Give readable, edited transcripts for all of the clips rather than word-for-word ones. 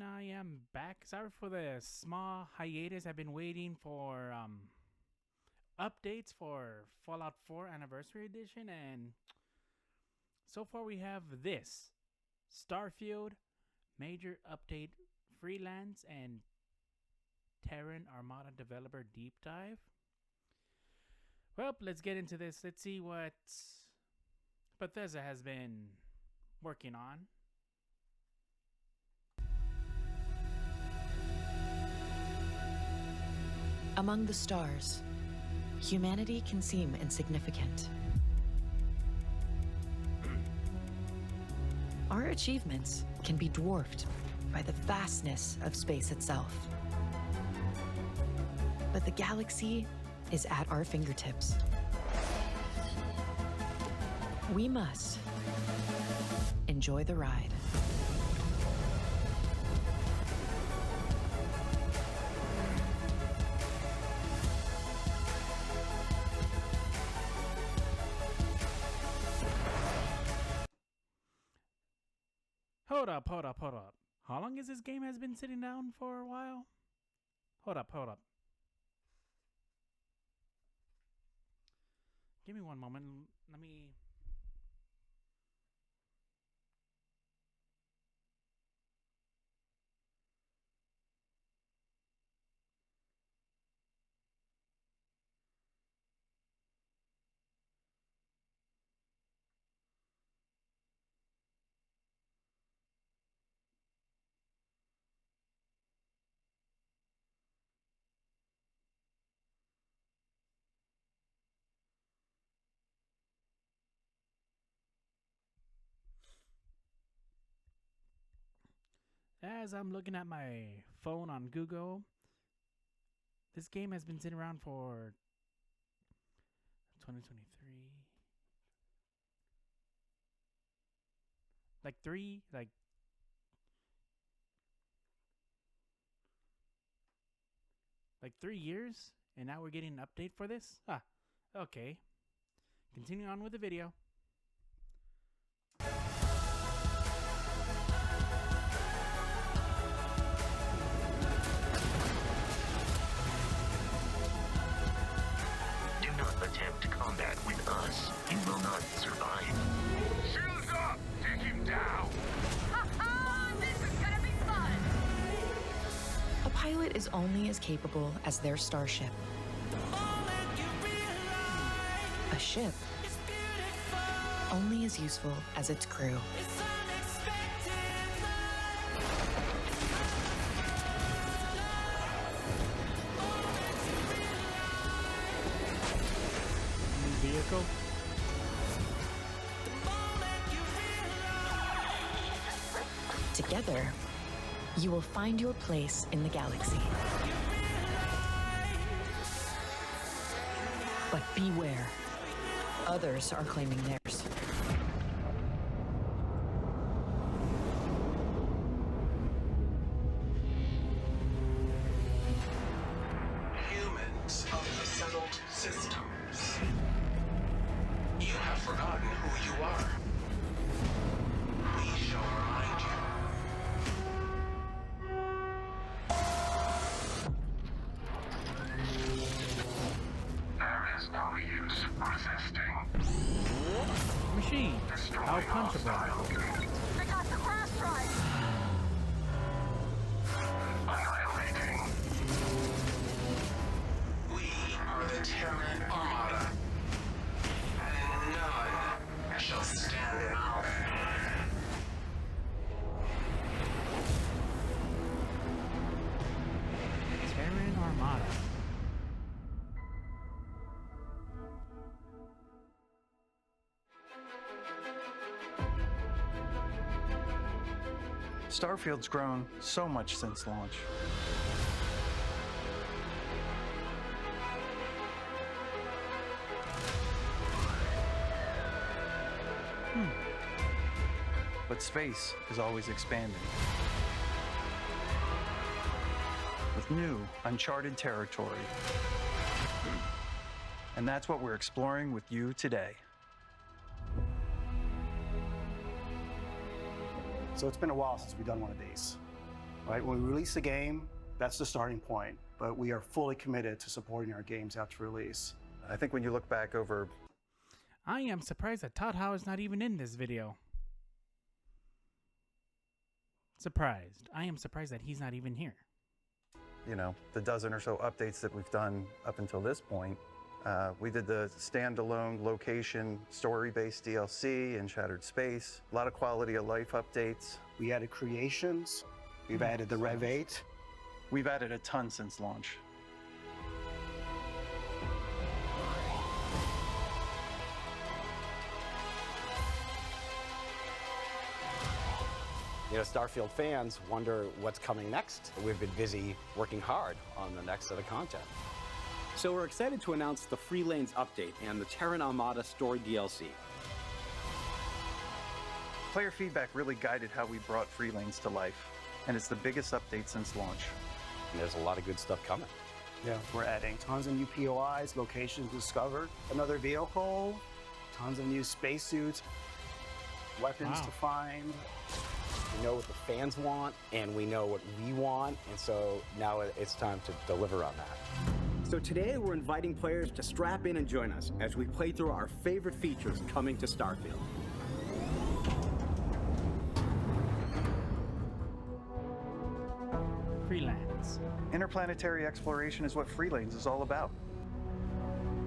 and I am back. Sorry for the small hiatus. I've been waiting for updates for Fallout 4 Anniversary Edition, and so far we have this Starfield major update freelance and Terran Armada developer deep dive. Well, let's get into this. Let's see what Bethesda has been working on. Among the stars, humanity can seem insignificant. Our achievements can be dwarfed by the vastness of space itself. But the galaxy is at our fingertips. We must enjoy the ride. Hold up. How long has this game has been sitting down for a while? Hold up. Give me one moment. Let me... As I'm looking at my phone on Google, this game has been sitting around for 2023. Like 3 years, and now we're getting an update for this? Okay. Continue on with the video. Do not attempt combat with us. You will not survive. Shields up! Take him down! Ha-ha! This is gonna be fun! A pilot is only as capable as their starship. A ship only as useful as its crew. Vehicle. Together, you will find your place in the galaxy. But beware, others are claiming theirs. Humans of the settled systems. You have forgotten who you are. We shall remind you. There is no use resisting. Machine. Destroy How punchable. I got the crash drive! Annihilating. We are the Terran Armada. And none shall stand in our way. Terran Armada. Starfield's grown so much since launch. But space is always expanding. With new, uncharted territory. And that's what we're exploring with you today. So it's been a while since we've done one of these. right? When we release a game, that's the starting point, but we are fully committed to supporting our games after release. I think when you look back over, I am surprised that Todd Howe is not even in this video. Surprised. I am surprised that he's not even here. you know, the dozen or so updates that we've done up until this point. We did the standalone location story-based DLC in Shattered Space, a lot of quality of life updates. We added creations, we've added the Rev 8. We've added a ton since launch. You know, Starfield fans wonder what's coming next. We've been busy working hard on the next set of content. So we're excited to announce the Free Lanes update and the Terran Armada story DLC. Player feedback really guided how we brought Free Lanes to life, and it's the biggest update since launch. And there's a lot of good stuff coming. Yeah, we're adding tons of new POIs, locations discovered, another vehicle, tons of new spacesuits, weapons to find. We know what the fans want, and we know what we want, and so now it's time to deliver on that. So today we're inviting players to strap in and join us as we play through our favorite features coming to Starfield. Freelance. Interplanetary exploration is what Free Lanes is all about.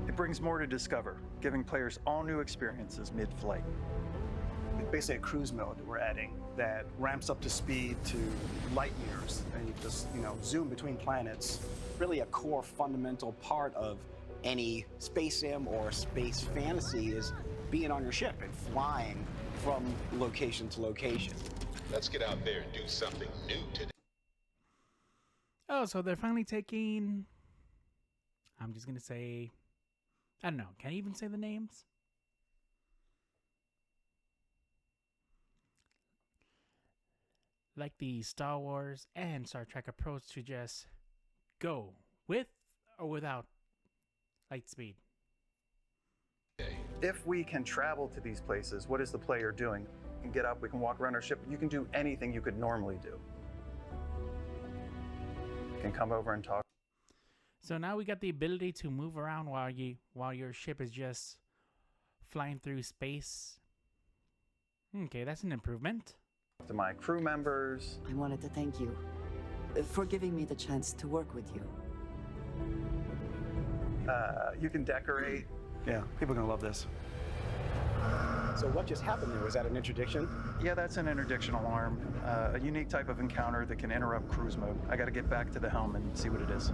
It brings more to discover, giving players all new experiences mid-flight. It's basically a cruise mode that we're adding that ramps up to speed to light years, and you just, zoom between planets. Really a core fundamental part of any space sim or space fantasy is being on your ship and flying from location to location. Let's get out there and do something new today. Oh, so they're finally taking... I'm just going to say... I don't know. Can I even say the names? Like the Star Wars and Star Trek approach to just go with or without light speed. If we can travel to these places, what is the player doing? We can get up, we can walk around our ship, you can do anything you could normally do. You can come over and talk. So now we got the ability to move around while your ship is just flying through space. Okay, that's an improvement. To my crew members. I wanted to thank you for giving me the chance to work with you. You can decorate. Yeah, people are gonna love this. So what just happened there? Was that an interdiction? Yeah, that's an interdiction alarm. A unique type of encounter that can interrupt cruise mode. I gotta get back to the helm and see what it is.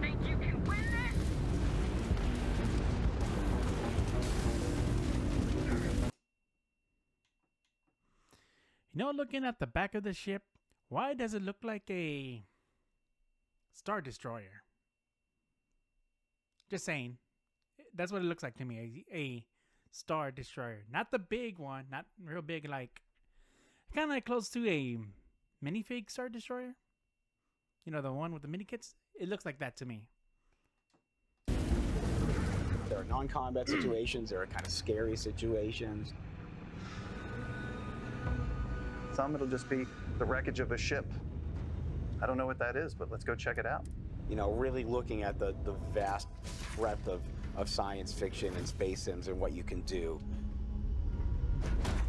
Think you can win this? Looking at the back of the ship, why does it look like a Star Destroyer? Just saying. That's what it looks like to me, a Star Destroyer. Not the big one, not real big, like kind of like close to a minifig Star Destroyer. You know, the one with the mini kits? It looks like that to me. There are non-combat situations, there are kind of scary situations. Some it'll just be the wreckage of a ship. I don't know what that is, but let's go check it out. Really looking at the vast breadth of science fiction and space sims and what you can do.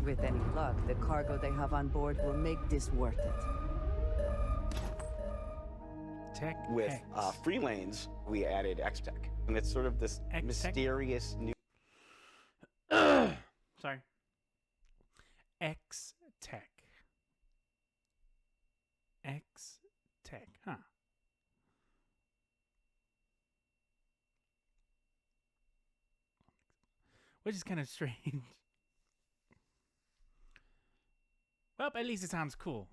With any luck, the cargo they have on board will make this worth it. Tech With X. Free Lanes, we added X-Tech. And it's sort of this X-Tech? mysterious new... Sorry. X-Tech. X-Tech, huh? Which is kind of strange. Well, at least it sounds cool.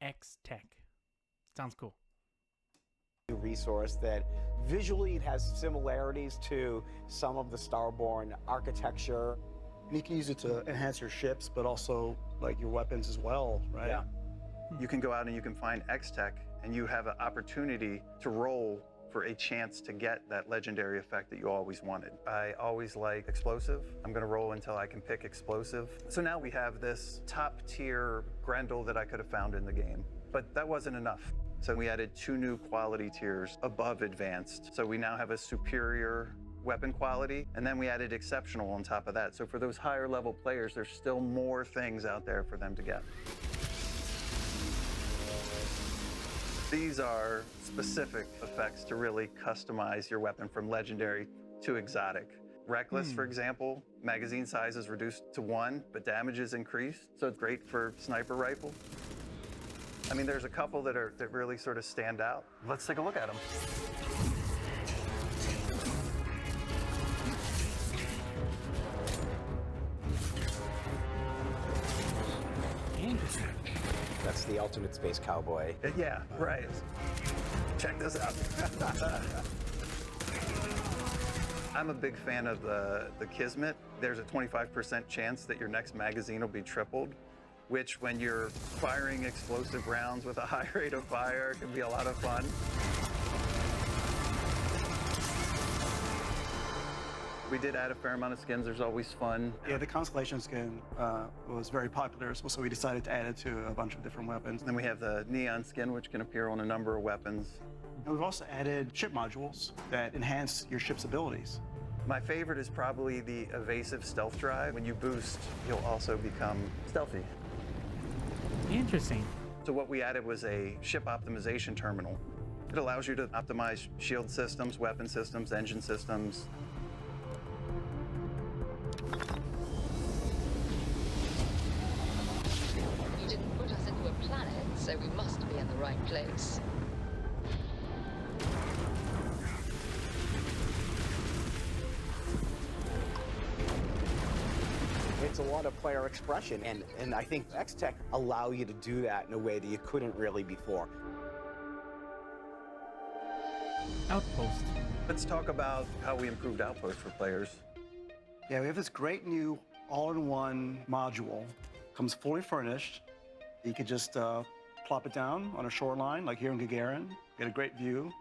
X-Tech. Sounds cool. resource that visually it has similarities to some of the Starborn architecture. You can use it to enhance your ships, but also like your weapons as well, right? Yeah. You can go out and you can find X-Tech, and you have an opportunity to roll for a chance to get that legendary effect that you always wanted. I always like explosive. I'm gonna roll until I can pick explosive. So now we have this top tier Grendel that I could have found in the game, but that wasn't enough. So we added 2 new quality tiers above advanced. So we now have a superior weapon quality, and then we added exceptional on top of that. So for those higher level players, there's still more things out there for them to get. These are specific effects to really customize your weapon from legendary to exotic. Reckless, for example, magazine size is reduced to 1, but damage is increased, so it's great for sniper rifle. I mean, there's a couple that really sort of stand out. Let's take a look at them. Interesting. That's the ultimate space cowboy. Yeah, right. Check this out. I'm a big fan of the Kismet. There's a 25% chance that your next magazine will be tripled, which when you're firing explosive rounds with a high rate of fire can be a lot of fun. We did add a fair amount of skins. There's always fun. Yeah, the Constellation skin was very popular, so we decided to add it to a bunch of different weapons. Then we have the Neon skin, which can appear on a number of weapons. And we've also added ship modules that enhance your ship's abilities. My favorite is probably the evasive stealth drive. When you boost, you'll also become stealthy. Interesting. So what we added was a ship optimization terminal. It allows you to optimize shield systems, weapon systems, engine systems. You didn't put us into a planet, so we must be in the right place. It's a lot of player expression, and I think X-Tech allow you to do that in a way that you couldn't really before. Outpost. Let's talk about how we improved Outpost for players. Yeah, we have this great new all-in-one module. Comes fully furnished. You could just plop it down on a shoreline, like here in Gagarin. Get a great view.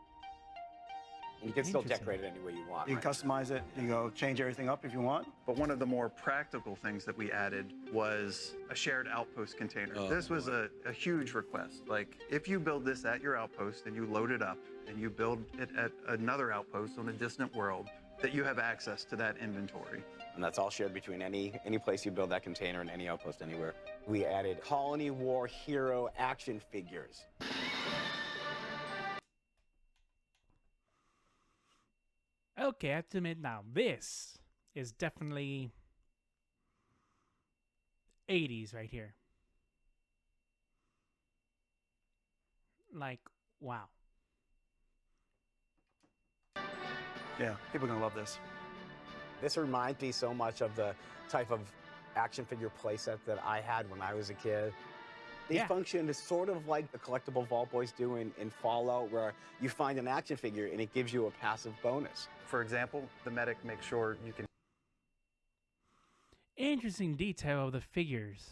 You can still decorate it any way you want. You can customize it. You go change everything up if you want. But one of the more practical things that we added was a shared outpost container. This was a huge request. Like, if you build this at your outpost and you load it up and you build it at another outpost on a distant world, that you have access to that inventory. And that's all shared between any place you build that container and any outpost anywhere. We added Colony War hero action figures. Okay, I have to admit now, this is definitely 80s right here. Like, wow. Yeah, people are gonna love this. This reminds me so much of the type of action figure playset that I had when I was a kid. They function sort of like the collectible Vault Boys do in Fallout, where you find an action figure and it gives you a passive bonus. For example, the medic makes sure you can... Interesting detail of the figures.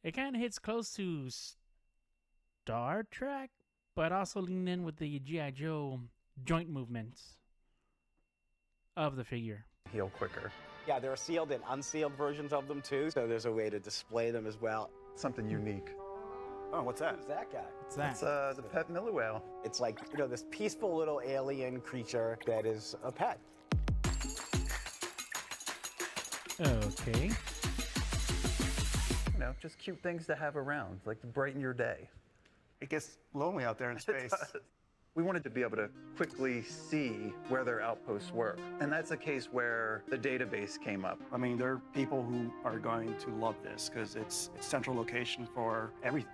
It kind of hits close to Star Trek, but also lean in with the G.I. Joe joint movements of the figure. Heal quicker. Yeah, there are sealed and unsealed versions of them too, so there's a way to display them as well. Something unique. Oh, what's that? Who's that guy? What's that? It's the pet Millie whale. It's like, you know, this peaceful little alien creature that is a pet. Okay. You know, just cute things to have around, like to brighten your day. It gets lonely out there in space. We wanted to be able to quickly see where their outposts were. And that's a case where the database came up. I mean, there are people who are going to love this because it's central location for everything.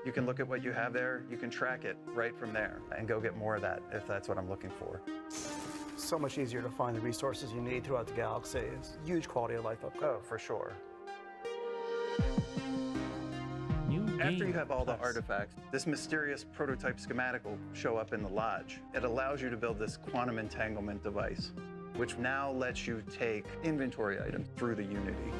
You can look at what you have there, you can track it right from there and go get more of that if that's what I'm looking for. So much easier to find the resources you need throughout the galaxy. It's huge quality of life up there. Oh, for sure. After you have all the artifacts, this mysterious prototype schematic will show up in the lodge. It allows you to build this quantum entanglement device, which now lets you take inventory items through the Unity.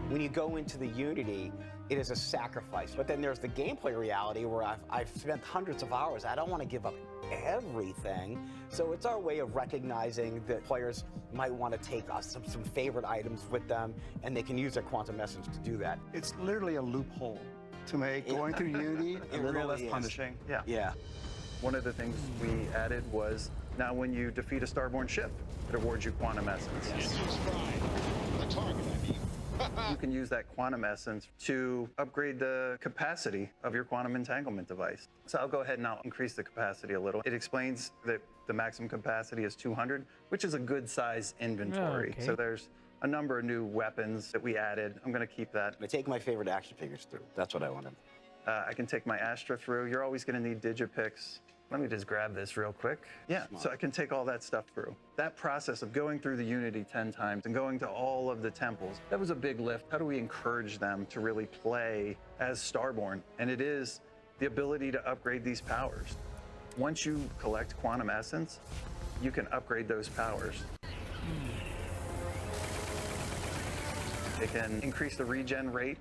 When you go into the Unity, it is a sacrifice. But then there's the gameplay reality where I've spent hundreds of hours. I don't want to give up everything. So it's our way of recognizing that players might want to take some favorite items with them, and they can use their quantum essence to do that. It's literally a loophole to make going through Unity a little really less is. punishing. Yeah. One of the things we added was now when you defeat a starborn ship, it awards you quantum essence. Engines fried. The target, I mean. You can use that quantum essence to upgrade the capacity of your quantum entanglement device. So I'll go ahead and I'll increase the capacity a little. It explains that the maximum capacity is 200, which is a good size inventory. Okay. So there's a number of new weapons that we added. I'm going to keep that. I take my favorite action figures through. That's what I wanted. I can take my Astra through. You're always going to need digipicks. Let me just grab this real quick. Yeah, so I can take all that stuff through. That process of going through the Unity 10 times and going to all of the temples, that was a big lift. How do we encourage them to really play as Starborn? And it is the ability to upgrade these powers. Once you collect quantum essence, you can upgrade those powers. They can increase the regen rate.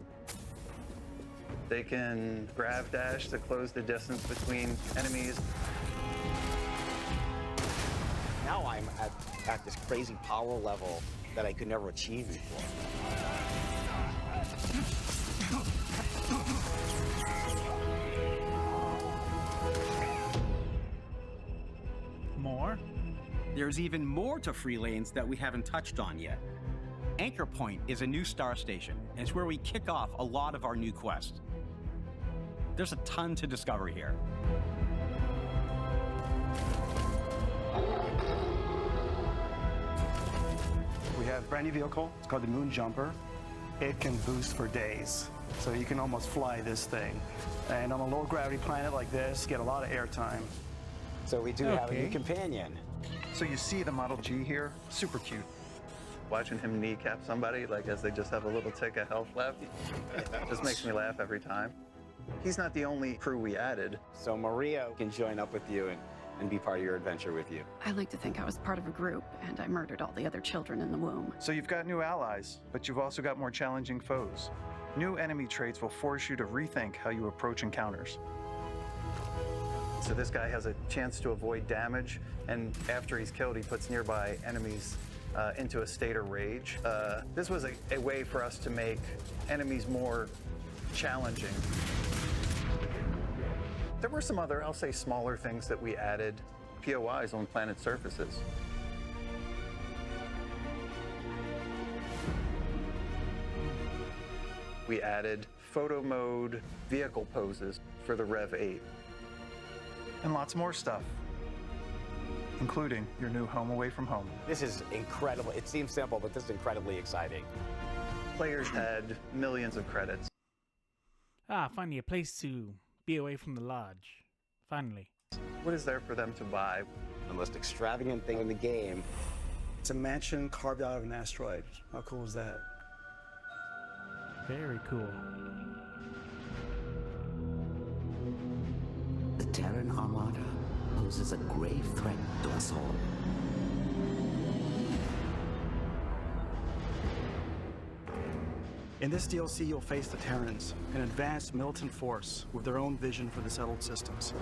They can grav dash to close the distance between enemies. Now I'm at this crazy power level that I could never achieve before. More? There's even more to Free Lanes that we haven't touched on yet. Anchor Point is a new star station, and it's where we kick off a lot of our new quests. There's a ton to discover here. We have a brand new vehicle. It's called the Moon Jumper. It can boost for days, so you can almost fly this thing. And on a low gravity planet like this, get a lot of airtime. So we do have a new companion. So you see the Model G here, super cute. Watching him kneecap somebody, like as they just have a little tick of health left, just makes me laugh every time. He's not the only crew we added. So Maria can join up with you and be part of your adventure with you. I like to think I was part of a group, and I murdered all the other children in the womb. So you've got new allies, but you've also got more challenging foes. New enemy traits will force you to rethink how you approach encounters. So this guy has a chance to avoid damage, and after he's killed, he puts nearby enemies into a state of rage. This was a way for us to make enemies more challenging. There were some other, I'll say, smaller things that we added. POIs on planet surfaces. We added photo mode vehicle poses for the Rev 8. And lots more stuff, including your new home away from home. This is incredible. It seems simple, but this is incredibly exciting. Players had millions of credits. Finally, a place to be away from the lodge. Finally. What is there for them to buy? The most extravagant thing in the game. It's a mansion carved out of an asteroid. How cool is that? Very cool. The Terran Armada poses a grave threat to us all. In this DLC, you'll face the Terrans, an advanced militant force with their own vision for the settled systems.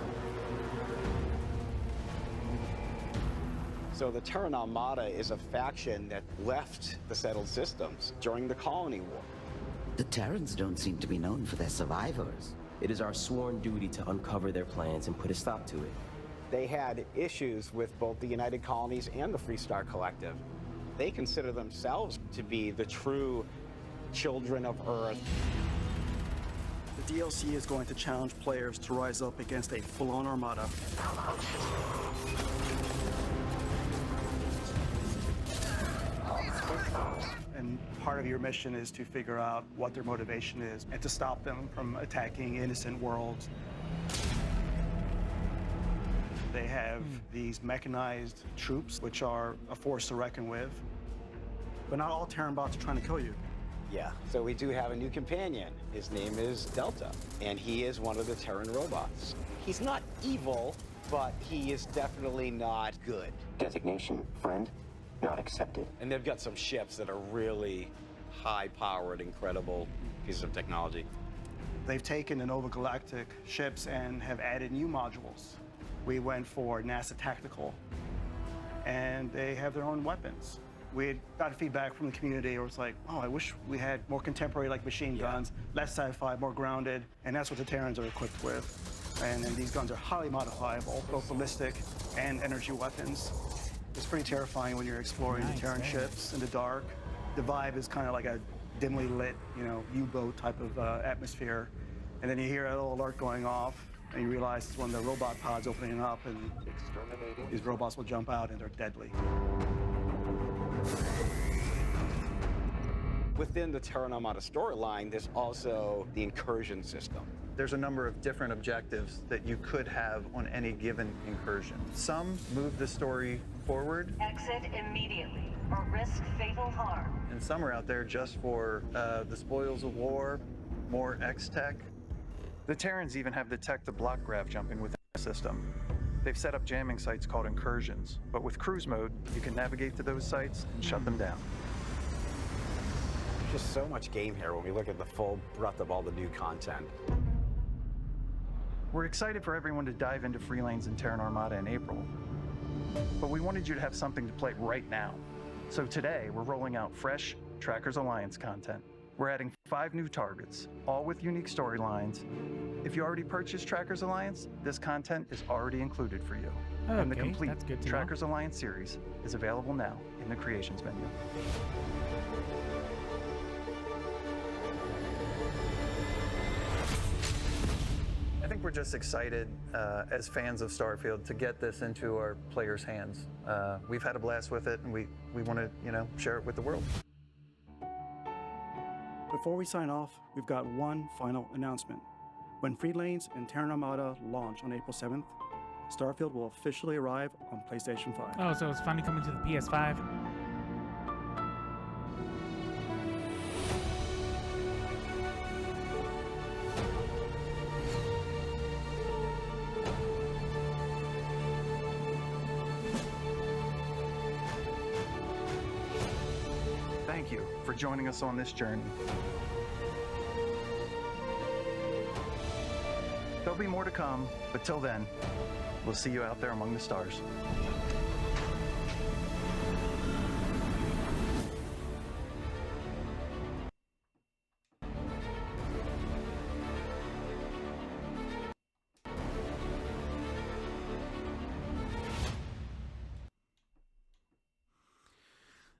So the Terran Armada is a faction that left the settled systems during the Colony War. The Terrans don't seem to be known for their survivors. It is our sworn duty to uncover their plans and put a stop to it. They had issues with both the United Colonies and the Freestar Collective. They consider themselves to be the true children of Earth. The DLC is going to challenge players to rise up against a full-on armada. And part of your mission is to figure out what their motivation is and to stop them from attacking innocent worlds. They have these mechanized troops, which are a force to reckon with. But not all Terran bots are trying to kill you. Yeah, so we do have a new companion. His name is Delta, and he is one of the Terran robots. He's not evil, but he is definitely not good. Designation, friend, not accepted. And they've got some ships that are really high-powered, incredible pieces of technology. They've taken the Nova Galactic ships and have added new modules. We went for NASA Tactical, and they have their own weapons. We had got feedback from the community. It was like, oh, I wish we had more contemporary like machine guns, less sci-fi, more grounded, and that's what the Terrans are equipped with. And these guns are highly modifiable, both ballistic and energy weapons. It's pretty terrifying when you're exploring the Terran ships in the dark. The vibe is kind of like a dimly lit, U-boat type of atmosphere. And then you hear a little alert going off, and you realize it's one of the robot pods opening up, and these robots will jump out, and they're deadly. Within the Terran Armada storyline, there's also the incursion system. There's a number of different objectives that you could have on any given incursion. Some move the story forward. Exit immediately or risk fatal harm. And some are out there just for the spoils of war, more X-Tech. The Terrans even have the tech to block grav jumping within the system. They've set up jamming sites called incursions, but with cruise mode, you can navigate to those sites and shut them down. There's just so much game here when we look at the full breadth of all the new content. We're excited for everyone to dive into Free Lanes and Terran Armada in April, but we wanted you to have something to play right now. So today, we're rolling out fresh Trackers Alliance content. We're adding 5 new targets, all with unique storylines. If you already purchased Trackers Alliance, this content is already included for you. Okay, And the complete that's good to Trackers Alliance series is available now in the Creations menu. I think we're just excited as fans of Starfield to get this into our players' hands. We've had a blast with it, and we want to, share it with the world. Before we sign off, we've got one final announcement. When Free Lanes and Terran Armada launch on April 7th, Starfield will officially arrive on PlayStation 5. Oh, so it's finally coming to the PS5. Thank you for joining us on this journey. There'll be more to come, but till then, we'll see you out there among the stars.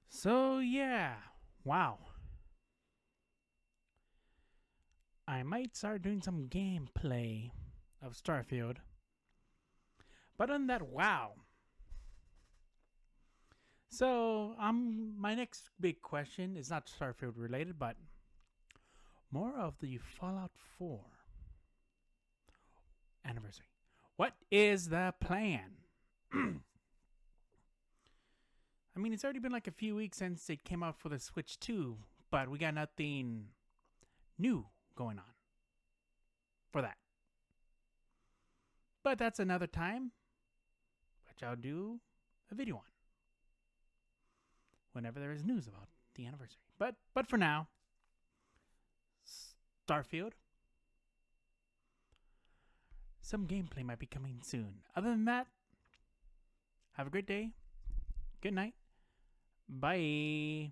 So yeah, wow. I might start doing some gameplay of Starfield. But on that, wow. So, my next big question is not Starfield related, but more of the Fallout 4 anniversary. What is the plan? I mean, it's already been like a few weeks since it came out for the Switch 2, but we got nothing new going on for that. But that's another time, which I'll do a video on whenever there is news about the anniversary. But for now, Starfield. Some gameplay might be coming soon. Other than that, have a great day. Good night. Bye.